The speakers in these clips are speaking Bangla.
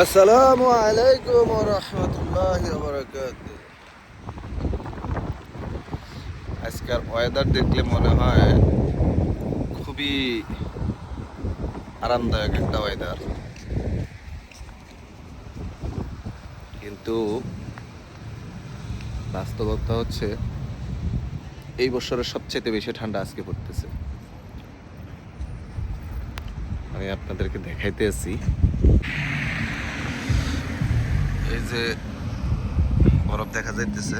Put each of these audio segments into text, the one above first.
আসসালামু আলাইকুম ওয়া রাহমাতুল্লাহি ওয়া বারাকাতুহু। আজকের ওয়েদার দেখলে মনে হয় খুবই আরামদায়ক একটা ওয়েদার, কিন্তু বাস্তবতা হচ্ছে এই বছরের সবচেয়ে বেশি ঠান্ডা আজকে পড়তেছে। আমি আপনাদেরকে দেখাইতে আছি, এই যে বরফ দেখা যাইতেছে,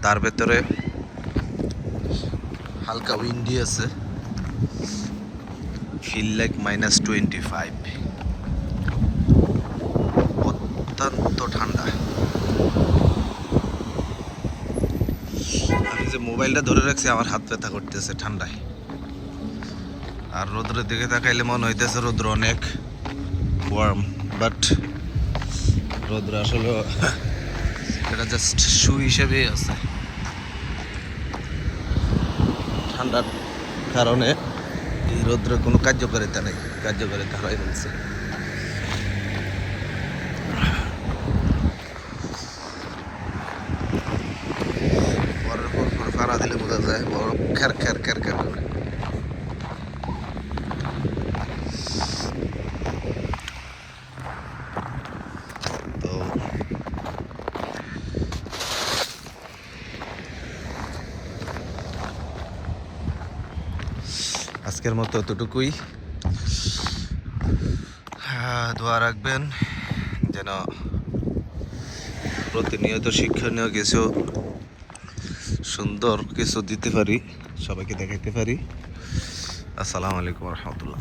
তার ভেতরে হালকা উইন্ডি আছে, ফিল লাইক -25, অত্যন্ত ঠান্ডা। আমি যে মোবাইলটা ধরে রাখছি আমার হাত ব্যথা করতেছে ঠান্ডায়, আর রোদ্রের দিকে তাকাইলে মনে হইতেছে রোদ্র অনেক ওয়ার্ম, বাট রোদ্র আসলে এটা জাস্ট শু হিসেবেই আছে। ঠান্ডার কারণে এই রোদ্রের কোনো কার্যকারিতা নেই, কার্যকারিতা হারাই ফেলছে। বরফের উপর ফাড়া দিলে বোঝা যায় বরফ খ্যার খ্যার খ্যার খ্যার করে। তো আজকের মতো এতটুকুই। দোয়া রাখবেন যেন প্রতিনিয়ত শিক্ষণীয় কিছু সুন্দর কিছু দিতে পারি, সবাইকে দেখাইতে পারি। আসসালামু আলাইকুম রহমতুল্লাহ।